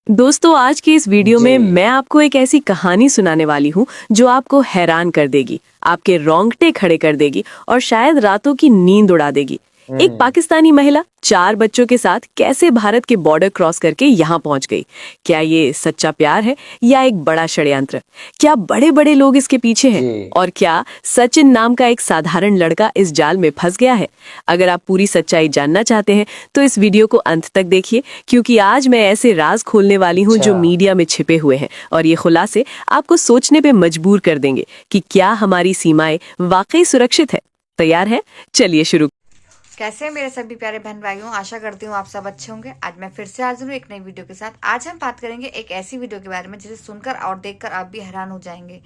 दोस्तों आज की इस वीडियो में मैं आपको एक ऐसी कहानी सुनाने वाली हूँ जो आपको हैरान कर देगी, आपके रोंगटे खड़े कर देगी और शायद रातों की नींद उड़ा देगी। एक पाकिस्तानी महिला 4 बच्चों के साथ कैसे भारत के बॉर्डर क्रॉस करके यहाँ पहुंच गई। क्या ये सच्चा प्यार है या एक बड़ा षड्यंत्र? क्या बड़े बड़े लोग इसके पीछे हैं? और क्या सचिन नाम का एक साधारण लड़का इस जाल में फंस गया है? अगर आप पूरी सच्चाई जानना चाहते हैं तो इस वीडियो को अंत तक देखिए, क्योंकि आज मैं ऐसे राज खोलने वाली हूँ जो मीडिया में छिपे हुए हैं और ये खुलासे आपको सोचने पे मजबूर कर देंगे कि क्या हमारी सीमाएं वाकई सुरक्षित है। तैयार है? चलिए शुरू। कैसे हैं मेरे सभी प्यारे बहन भाइयों, आशा करती हूँ आप सब अच्छे होंगे। आज मैं फिर से हाजिर हूँ एक नई वीडियो के साथ। आज हम बात करेंगे एक ऐसी वीडियो के बारे में जिसे सुनकर और देखकर आप भी हैरान हो जाएंगे।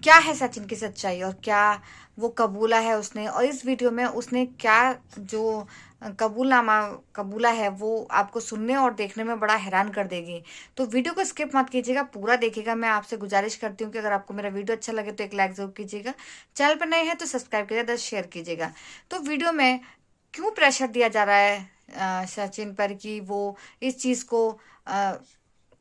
क्या है सचिन की सच्चाई और क्या वो कबूला है उसने, और इस वीडियो में उसने क्या जो कबूलनामा कबूला है वो आपको सुनने और देखने में बड़ा हैरान कर देगी। तो वीडियो को स्किप मत कीजिएगा, पूरा देखिएगा। मैं आपसे गुजारिश करती हूँ कि अगर आपको मेरा वीडियो अच्छा लगे तो एक लाइक जरूर कीजिएगा, चैनल पर नए हैं तो सब्सक्राइब कीजिएगा, शेयर कीजिएगा। तो वीडियो में क्यों प्रेशर दिया जा रहा है सचिन पर कि वो इस चीज़ को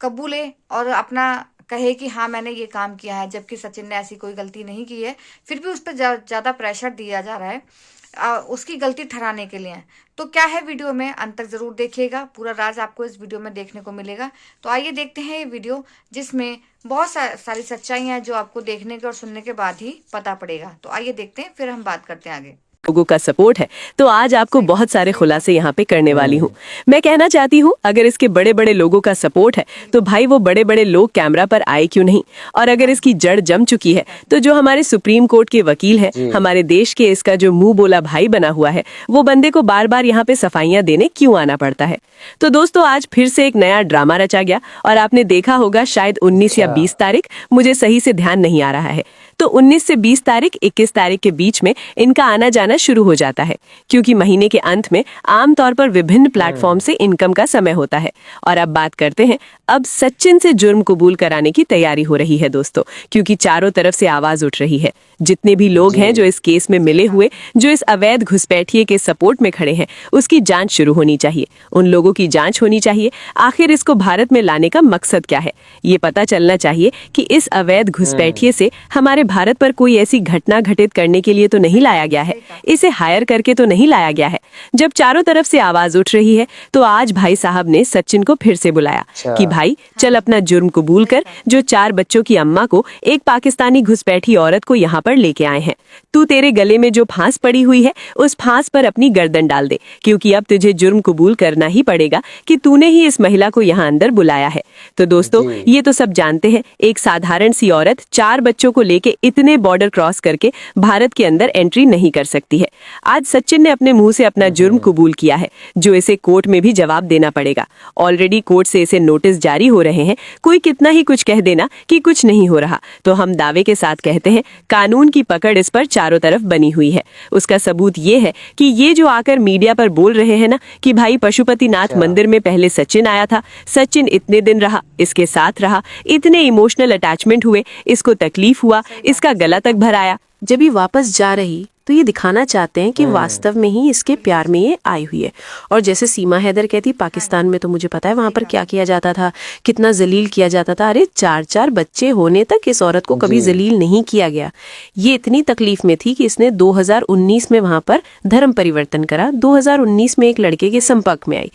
कबूले और अपना कहे कि हाँ मैंने ये काम किया है, जबकि सचिन ने ऐसी कोई गलती नहीं की है, फिर भी उस पर ज़्यादा प्रेशर दिया जा रहा है उसकी गलती ठहराने के लिए। तो क्या है वीडियो में, अंत तक ज़रूर देखिएगा, पूरा राज आपको इस वीडियो में देखने को मिलेगा। तो आइए देखते हैं ये वीडियो जिसमें बहुत सारी सच्चाइयाँ हैं जो आपको देखने के और सुनने के बाद ही पता पड़ेगा। तो आइए देखते हैं, फिर हम बात करते हैं आगे। लोगों का सपोर्ट है तो आज आपको बहुत सारे खुलासे यहाँ पे करने वाली हूँ। मैं कहना चाहती हूँ अगर इसके बड़े बड़े लोगों का सपोर्ट है तो भाई वो बड़े बड़े लोग कैमरा पर आए क्यों नहीं। और अगर इसकी जड़ जम चुकी है तो जो हमारे सुप्रीम कोर्ट के वकील हैं, हमारे देश के इसका जो मुंह बोला भाई बना हुआ है, वो बंदे को बार बार यहाँ पे सफाइयाँ देने क्यों आना पड़ता है। तो दोस्तों आज फिर से एक नया ड्रामा रचा गया और आपने देखा होगा शायद 19 या 20 तारीख, मुझे सही से ध्यान नहीं आ रहा है। तो 19 से 20 तारीख 21 तारीख के बीच में इनका आना जाना शुरू हो जाता है, क्योंकि महीने के अंत में आमतौर पर विभिन्न प्लेटफॉर्म से इनकम का समय होता है। और अब बात करते हैं, अब सचिन से जुर्म कबूल कराने की तैयारी हो रही है दोस्तों, क्योंकि चारों तरफ से आवाज उठ रही है। जितने भी लोग हैं जो इस केस में मिले हुए, जो इस अवैध घुसपैठिए के सपोर्ट में खड़े हैं, उसकी जांच शुरू होनी चाहिए। उन लोगों की जांच होनी चाहिए। आखिर इसको भारत में लाने का मकसद क्या है, ये पता चलना चाहिए कि इस अवैध घुसपैठिए से हमारे भारत पर कोई ऐसी घटना घटित करने के लिए तो नहीं लाया गया है, इसे हायर करके तो नहीं लाया गया है। जब चारों तरफ से आवाज उठ रही है तो आज भाई साहब ने सचिन को फिर से बुलाया कि भाई चल अपना जुर्म कबूल कर, जो 4 बच्चों की अम्मा को एक पाकिस्तानी घुसपैठी औरत को यहाँ पर लेके आए हैं। तू तेरे गले में जो फांस पड़ी हुई है उस फांस पर अपनी गर्दन डाल दे, क्योंकि अब तुझे जुर्म कबूल करना ही पड़ेगा कि तूने ही इस महिला को यहाँ अंदर बुलाया है। तो दोस्तों ये तो सब जानते हैं, एक साधारण सी औरत 4 बच्चों को लेके इतने बॉर्डर क्रॉस करके भारत के अंदर एंट्री नहीं कर सकती है। आज सचिन ने अपने मुंह से अपना जुर्म कबूल किया है, जो इसे कोर्ट में भी जवाब देना पड़ेगा। ऑलरेडी कोर्ट से इसे नोटिस जारी हो रहे हैं। कोई कितना ही कुछ कह देना कि कुछ नहीं हो रहा, तो हम दावे के साथ कहते हैं कानून की पकड़ इस पर चारों तरफ बनी हुई है। उसका सबूत ये है कि ये जो आकर मीडिया पर बोल रहे हैं ना कि भाई पशुपतिनाथ मंदिर में पहले सचिन आया था, सचिन इतने दिन रहा, इसके साथ रहा, इतने इमोशनल अटैचमेंट हुए, इसको तकलीफ हुआ, इसका गला तक भर आया। जब ये वापस जा रही तो ये दिखाना चाहते हैं कि वास्तव में ही इसके प्यार में ये आई हुई है। और जैसे सीमा हैदर कहती, पाकिस्तान में तो मुझे पता है वहां पर क्या किया जाता था, कितना जलील किया जाता था। अरे 4 बच्चे होने तक इस औरत को कभी जलील नहीं किया गया। ये इतनी तकलीफ में थी कि इसने 2019 में वहां पर धर्म परिवर्तन करा, 2019 में एक लड़के के संपर्क में आई।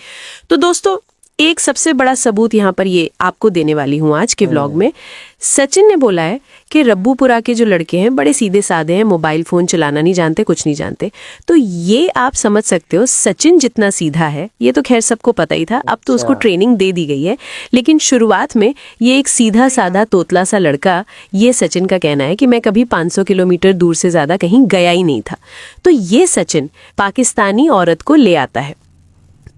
तो दोस्तों एक सबसे बड़ा सबूत यहाँ पर ये आपको देने वाली हूँ आज के व्लॉग में। सचिन ने बोला है कि रब्बूपुरा के जो लड़के हैं बड़े सीधे साधे हैं, मोबाइल फोन चलाना नहीं जानते, कुछ नहीं जानते। तो ये आप समझ सकते हो सचिन जितना सीधा है, ये तो खैर सबको पता ही था, अब तो उसको ट्रेनिंग दे दी गई है। लेकिन शुरुआत में ये एक सीधा साधा तोतला सा लड़का, ये सचिन का कहना है कि मैं कभी 500 किलोमीटर दूर से ज्यादा कहीं गया ही नहीं था। तो ये सचिन पाकिस्तानी औरत को ले आता है।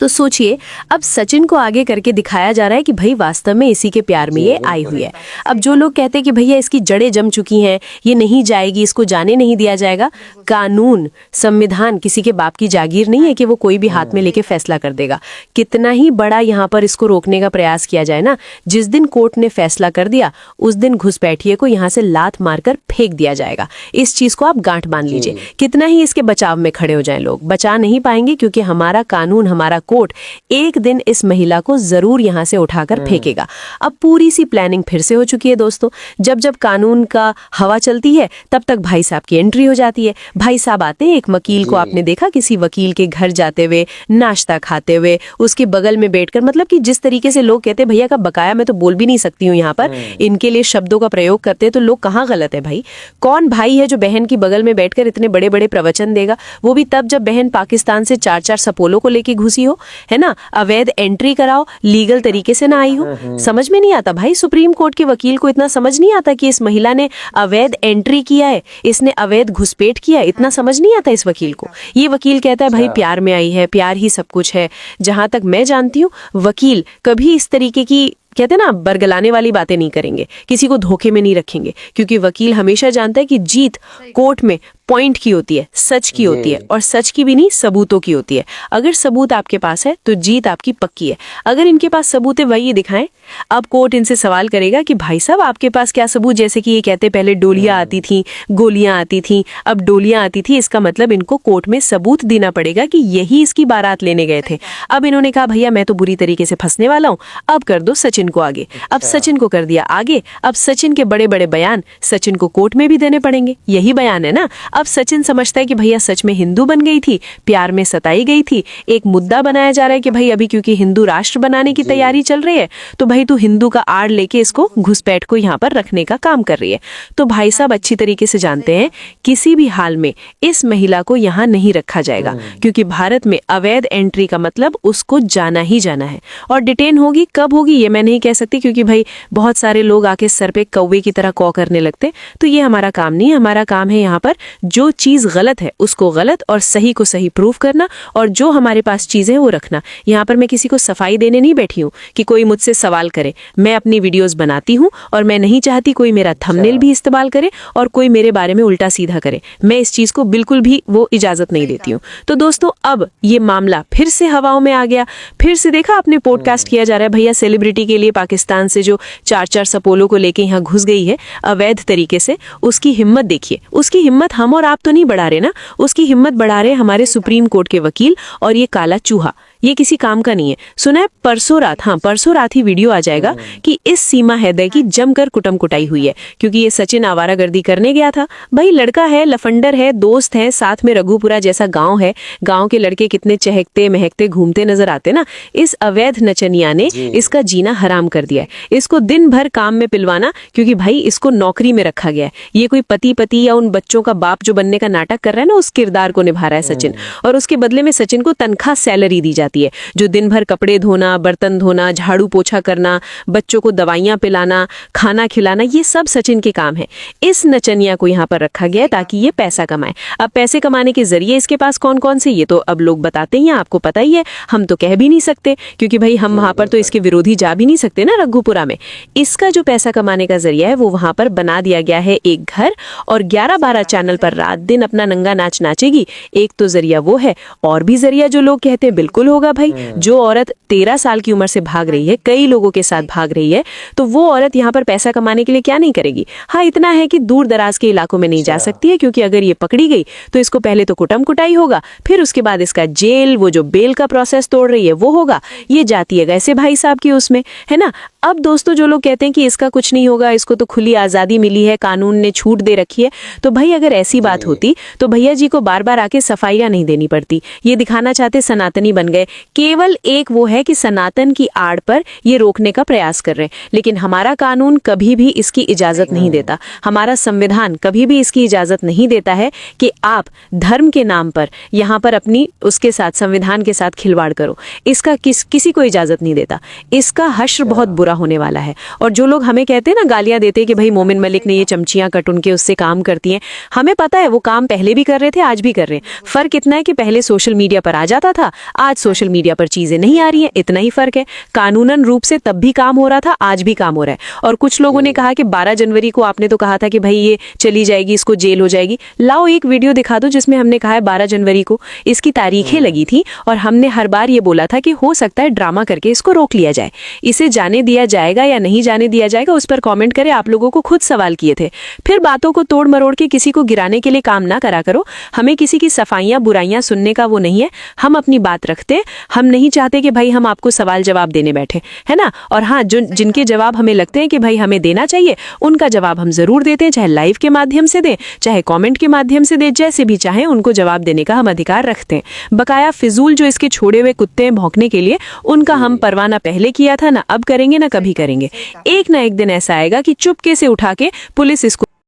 तो सोचिए अब सचिन को आगे करके दिखाया जा रहा है कि भाई वास्तव में इसी के प्यार में ये आई हुई है। अब जो लोग कहते हैं कि भैया इसकी जड़ें जम चुकी हैं, ये नहीं जाएगी, इसको जाने नहीं दिया जाएगा, कानून संविधान किसी के बाप की जागीर नहीं है कि वो कोई भी हाथ में लेके फैसला कर देगा। कितना ही बड़ा यहाँ पर इसको रोकने का प्रयास किया जाए ना, जिस दिन कोर्ट ने फैसला कर दिया उस दिन घुसपैठिए को यहाँ से लात मारकर फेंक दिया जाएगा। इस चीज को आप गांठ बांध लीजिए। कितना ही इसके बचाव में खड़े हो जाएं लोग, बचा नहीं पाएंगे, क्योंकि हमारा कानून, हमारा कोर्ट एक दिन इस महिला को जरूर यहाँ से उठाकर फेंकेगा। अब पूरी सी प्लानिंग फिर से हो चुकी है दोस्तों। जब जब कानून का हवा चलती है तब तक भाई साहब की एंट्री हो जाती है। भाई साहब आते हैं, एक वकील को आपने देखा किसी वकील के घर जाते हुए, नाश्ता खाते हुए, उसके बगल में बैठकर, मतलब कि जिस तरीके से लोग कहते हैं भैया का बकाया मैं तो बोल भी नहीं सकती हूँ यहाँ पर, इनके लिए शब्दों का प्रयोग करते हैं तो लोग कहाँ गलत है भाई। कौन भाई है जो बहन की बगल में बैठकर इतने बड़े बड़े प्रवचन देगा, वो भी तब जब बहन पाकिस्तान से 4-4 सपोलों को लेके घुसी हो, है ना। अवैध एंट्री कराओ, लीगल तरीके से ना आई हो। समझ में नहीं आता भाई, सुप्रीम कोर्ट के वकील को इतना समझ नहीं आता कि इस महिला ने अवैध एंट्री किया है, इसने अवैध घुसपैठ किया है, इतना समझ नहीं आता इस वकील को। ये वकील कहता है भाई प्यार में आई है, प्यार ही सब कुछ है। जहां तक मैं जानती हूँ वकील कभी इस तरीके की, कहते हैं ना, बरगलाने वाली बातें नहीं करेंगे, किसी को धोखे में नहीं रखेंगे, क्योंकि वकील हमेशा जानता है कि जीत कोर्ट में पॉइंट की होती है, सच की होती है, और सच की भी नहीं, सबूतों की होती है। अगर सबूत आपके पास है तो जीत आपकी पक्की है। अगर इनके पास सबूत है वही दिखाएं। अब कोर्ट इनसे सवाल करेगा कि भाई साहब आपके पास क्या सबूत, जैसे कि ये कहते पहले डोलियां आती थी, गोलियां आती थी, अब डोलियां आती थी, इसका मतलब इनको कोर्ट में सबूत देना पड़ेगा कि यही इसकी बारात लेने गए थे। अब इन्होंने कहा भैया मैं तो बुरी तरीके से फंसने वाला हूँ, अब कर दो सचिन को आगे। अब सचिन को कर दिया आगे। अब सचिन के बड़े बड़े बयान सचिन को कोर्ट में भी देने पड़ेंगे, यही बयान है ना। अब सचिन समझता है कि भैया सच में हिंदू बन गई थी, प्यार में सताई गई थी। एक मुद्दा बनाया जा रहा है कि भाई अभी क्योंकि हिंदू राष्ट्र बनाने की तैयारी चल रही है तो भाई तू हिंदू का आड़ लेके इसको घुसपैठ को यहाँ पर रखने का काम कर रही है। तो भाई साहब अच्छी तरीके से जानते हैं किसी भी हाल में इस महिला को यहाँ नहीं रखा जाएगा, क्योंकि भारत में अवैध एंट्री का मतलब उसको जाना ही जाना है। और डिटेन होगी कब होगी ये मैं नहीं कह सकती, क्योंकि भाई बहुत सारे लोग आके सर पे कौवे की तरह कौ करने लगते, तो ये हमारा काम नहीं है। हमारा काम है यहाँ पर जो चीज गलत है उसको गलत और सही को सही प्रूव करना, और जो हमारे पास चीजें वो रखना। यहाँ पर मैं किसी को सफाई देने नहीं बैठी हूँ कि कोई मुझसे सवाल करे। मैं अपनी वीडियोस बनाती हूँ और मैं नहीं चाहती कोई मेरा थंबनेल भी इस्तेमाल करे और कोई मेरे बारे में उल्टा सीधा करे। मैं इस चीज को बिल्कुल भी वो इजाजत नहीं देती हूँ। तो दोस्तों अब ये मामला फिर से हवाओं में आ गया। फिर से देखा आपने पॉडकास्ट किया जा रहा है भैया सेलिब्रिटी के लिए पाकिस्तान से जो 4-4 सपोलों को लेके यहाँ घुस गई है अवैध तरीके से, उसकी हिम्मत देखिए। उसकी हिम्मत हम और आप तो नहीं बढ़ा रहे ना, उसकी हिम्मत बढ़ा रहे हमारे सुप्रीम कोर्ट के वकील और ये काला चूहा। ये किसी काम का नहीं है। सुना है परसों रात, हाँ परसों रात ही वीडियो आ जाएगा कि इस सीमा हैदर की जमकर कुटम कुटाई हुई है, क्योंकि ये सचिन आवारागर्दी करने गया था। भाई लड़का है, लफंडर है, दोस्त है, साथ में रघुपुरा जैसा गांव है। गांव के लड़के कितने चहकते महकते घूमते नजर आते ना। इस अवैध नचनिया ने इसका जीना हराम कर दिया है। इसको दिन भर काम में पिलवाना, क्योंकि भाई इसको नौकरी में रखा गया है। ये कोई पति या उन बच्चों का बाप जो बनने का नाटक कर रहा है ना, उस किरदार को निभा रहा है सचिन, और उसके बदले में सचिन को तनख्वाह सैलरी दी जाती है, जो दिन भर कपड़े धोना, बर्तन धोना, झाड़ू पोछा करना, बच्चों को दवाइयां पिलाना, खाना खिलाना, ये सब सचिन के काम है। इस नचनिया को यहाँ पर रखा गया है ताकि ये पैसा कमाए। अब पैसे कमाने के जरिए इसके पास कौन कौन से, ये तो अब लोग बताते ही हैं, आपको पता ही है, हम तो कह भी नहीं सकते, क्योंकि भाई हम वहां पर तो इसके विरोधी जा भी नहीं सकते ना रघुपुरा में। इसका जो पैसा कमाने का जरिया है वो वहां पर बना दिया गया है एक घर, और 11-12 चैनल पर रात दिन अपना नंगा नाच नाचेगी। एक तो जरिया वो है, और भी जरिया जो लोग कहते हैं बिल्कुल होगा भाई। जो औरत 13 साल की उम्र से भाग रही है, कई लोगों के साथ भाग रही है, तो वो औरत यहाँ पर पैसा कमाने के लिए क्या नहीं करेगी। हाँ इतना है कि दूर दराज के इलाकों में नहीं जा सकती है, क्योंकि अगर ये पकड़ी गई तो इसको पहले तो कुटम कुटाई होगा, फिर उसके बाद इसका जेल, वो जो बेल का प्रोसेस तोड़ रही है वो होगा। ये जाती है वैसे भाई साहब की उसमें, है ना। अब दोस्तों जो लोग कहते हैं कि इसका कुछ नहीं होगा, इसको तो खुली आजादी मिली है, कानून ने छूट दे रखी है, तो भाई अगर ऐसी बात होती तो भैया जी को बार बार आके सफाइयां नहीं देनी पड़ती। ये दिखाना चाहते सनातनी बन गए। केवल एक वो है कि सनातन की आड़ पर ये रोकने का प्रयास कर रहे हैं, लेकिन हमारा कानून कभी भी इसकी इजाजत नहीं देता। हमारा संविधान कभी भी इसकी इजाजत नहीं देता है कि आप धर्म के नाम पर यहाँ पर अपनी उसके साथ, संविधान के साथ खिलवाड़ करो। इसका किसी को इजाजत नहीं देता। इसका हश्र बहुत बुरा होने वाला है। और जो लोग हमें कहते हैं ना, गालियां देते हैं कि भाई मोमिन मलिक ने ये चमचियां कट उनके उससे काम करती हैं, हमें पता है वो काम पहले भी कर रहे थे, आज भी कर रहे हैं। फर्क इतना है कि पहले सोशल मीडिया पर आ जाता था, आज सोशल मीडिया पर चीजें नहीं आ रही हैं, इतना ही फर्क है। कानूनन रूप से तब भी काम हो रहा था, आज भी काम हो रहा है। और कुछ लोगों ने कहा कि 12 जनवरी को आपने तो कहा था कि भाई ये चली जाएगी, इसको जेल हो जाएगी। लाओ एक वीडियो दिखा दो जिसमें हमने कहा है 12 जनवरी को इसकी तारीखें लगी थी, और हमने हर बार ये बोला था कि हो सकता है ड्रामा करके इसको रोक लिया जाए, इसे जाने दिया दिया जाएगा या नहीं जाने दिया जाएगा उस पर कमेंट करें। आप लोगों को खुद सवाल किए थे। फिर बातों को तोड़ मरोड़ के किसी को गिराने के लिए काम ना करा करो। हमें किसी की सफाइयां बुराइयां सुनने का वो नहीं है। हम अपनी बात रखते हैं। हम नहीं चाहते कि भाई हम आपको सवाल जवाब देने बैठे, है ना। और हाँ, जिनके जवाब हमें लगते हैं कि भाई हमें देना चाहिए, उनका जवाब हम जरूर देते हैं, चाहे लाइव के माध्यम से दें, चाहे कमेंट के माध्यम से दें, जैसे भी चाहें उनको जवाब देने का हम अधिकार रखते हैं। बकाया फिजूल जो इसके छोड़े हुए कुत्ते हैं भौंकने के लिए, उनका हम परवाना पहले किया था ना, अब करेंगे ना कभी करेंगे। एक ना एक दिन ऐसा आएगा कि चुपके से उठा के पुलिस इसको